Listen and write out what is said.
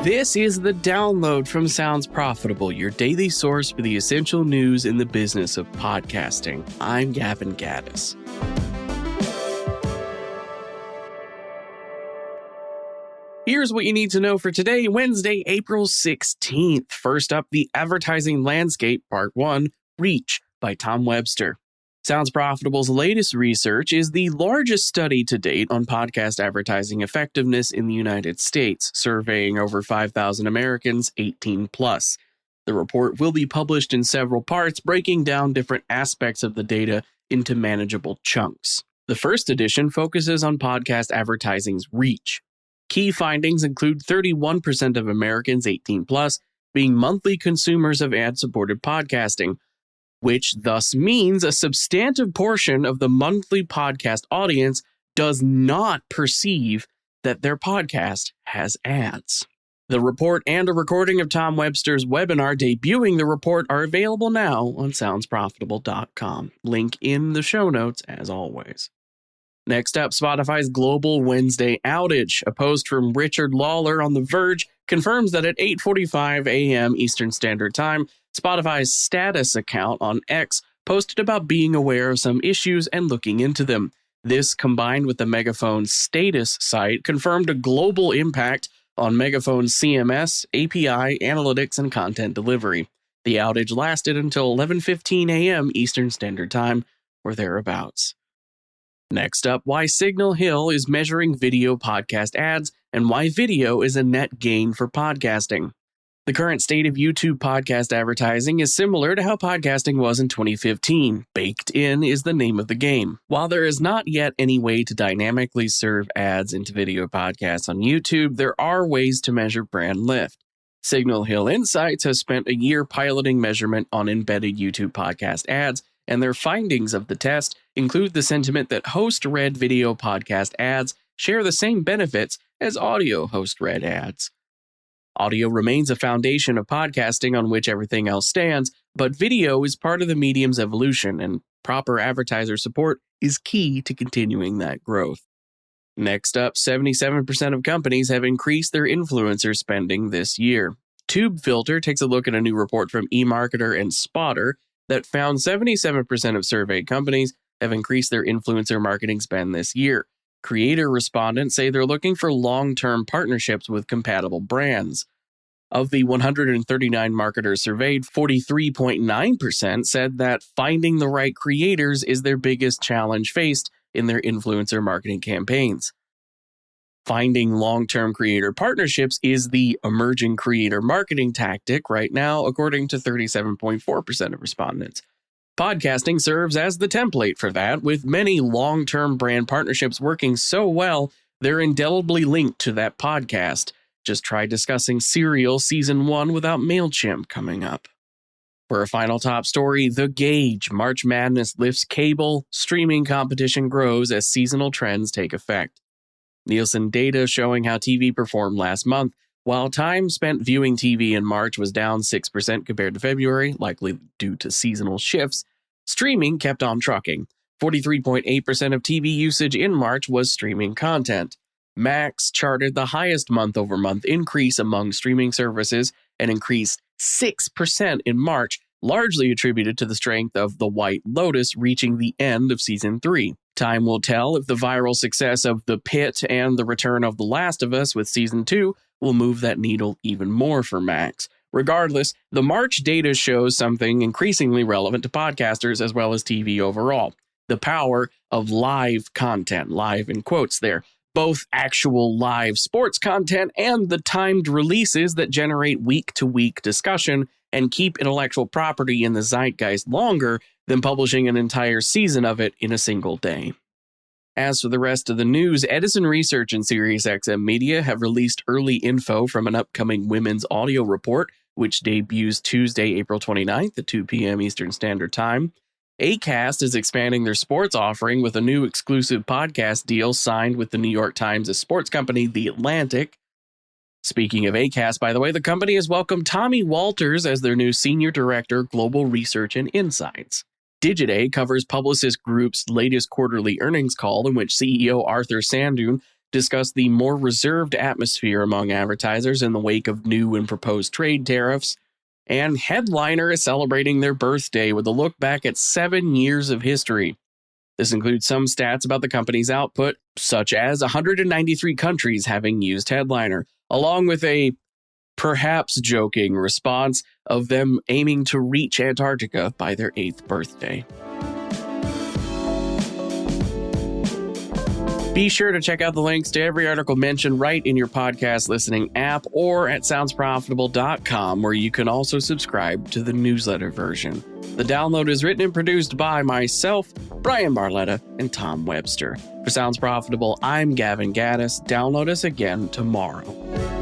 This is the download from Sounds Profitable, your daily source for the essential news in the business of podcasting. I'm Gavin Gaddis. Here's what you need to know for today, Wednesday, April 16th. First up, the Advertising Landscape, Part 1, Reach by Tom Webster. Sounds Profitable's latest research is the largest study to date on podcast advertising effectiveness in the United States, surveying over 5,000 Americans 18 plus. The report will be published in several parts, breaking down different aspects of the data into manageable chunks. The first edition focuses on podcast advertising's reach. Key findings include 31% of Americans 18 plus being monthly consumers of ad-supported podcasting, which thus means a substantive portion of the monthly podcast audience does not perceive that their podcast has ads. The report and a recording of Tom Webster's webinar debuting the report are available now on soundsprofitable.com. Link in the show notes as always. Next up, Spotify's global Wednesday outage. A post from Richard Lawler on The Verge confirms that at 8:45 a.m. Eastern Standard Time, Spotify's status account on X posted about being aware of some issues and looking into them. This, combined with the Megaphone's status site, confirmed a global impact on Megaphone's CMS, API, analytics, and content delivery. The outage lasted until 11:15 a.m. Eastern Standard Time, or thereabouts. Next up, why Signal Hill is measuring video podcast ads and why video is a net gain for podcasting. The current state of YouTube podcast advertising is similar to how podcasting was in 2015. Baked in is the name of the game. While there is not yet any way to dynamically serve ads into video podcasts on YouTube, there are ways to measure brand lift. Signal Hill Insights has spent a year piloting measurement on embedded YouTube podcast ads, and their findings of the test include the sentiment that host-read video podcast ads share the same benefits as audio host-read ads. Audio remains a foundation of podcasting on which everything else stands, but video is part of the medium's evolution, and proper advertiser support is key to continuing that growth. Next up, 77% of companies have increased their influencer spending this year. TubeFilter takes a look at a new report from eMarketer and Spotter that found 77% of surveyed companies have increased their influencer marketing spend this year. Creator respondents say they're looking for long-term partnerships with compatible brands. Of the 139 marketers surveyed, 43.9% said that finding the right creators is their biggest challenge faced in their influencer marketing campaigns. Finding long-term creator partnerships is the emerging creator marketing tactic right now, according to 37.4% of respondents. Podcasting serves as the template for that, with many long-term brand partnerships working so well, they're indelibly linked to that podcast. Just try discussing Serial Season 1 without MailChimp coming up. For a final top story, The Gauge. March Madness lifts cable, streaming competition grows as seasonal trends take effect. Nielsen data showing how TV performed last month. While time spent viewing TV in March was down 6% compared to February, likely due to seasonal shifts, streaming kept on trucking. 43.8% of TV usage in March was streaming content. Max charted the highest month-over-month increase among streaming services and increased 6% in March, largely attributed to the strength of The White Lotus reaching the end of Season 3. Time will tell if the viral success of The Pit and the return of The Last of Us with Season 2 will move that needle even more for Max. Regardless, the March data shows something increasingly relevant to podcasters as well as TV overall. The power of live content, live in quotes there. Both actual live sports content and the timed releases that generate week-to-week discussion and keep intellectual property in the zeitgeist longer than publishing an entire season of it in a single day. As for the rest of the news, Edison Research and SiriusXM Media have released early info from an upcoming women's audio report, which debuts Tuesday, April 29th at 2 p.m. Eastern Standard Time. Acast is expanding their sports offering with a new exclusive podcast deal signed with the New York Times' sports company, The Atlantic. Speaking of Acast, by the way, the company has welcomed Tommy Walters as their new Senior Director, Global Research and Insights. Digiday covers Publicis Group's latest quarterly earnings call, in which CEO Arthur Sandun discuss the more reserved atmosphere among advertisers in the wake of new and proposed trade tariffs, and Headliner is celebrating their birthday with a look back at 7 years of history. This includes some stats about the company's output, such as 193 countries having used Headliner, along with a perhaps joking response of them aiming to reach Antarctica by their 8th birthday. Be sure to check out the links to every article mentioned right in your podcast listening app or at soundsprofitable.com, where you can also subscribe to the newsletter version. The download is written and produced by myself, Brian Barletta, and Tom Webster. For Sounds Profitable, I'm Gavin Gaddis. Download us again tomorrow.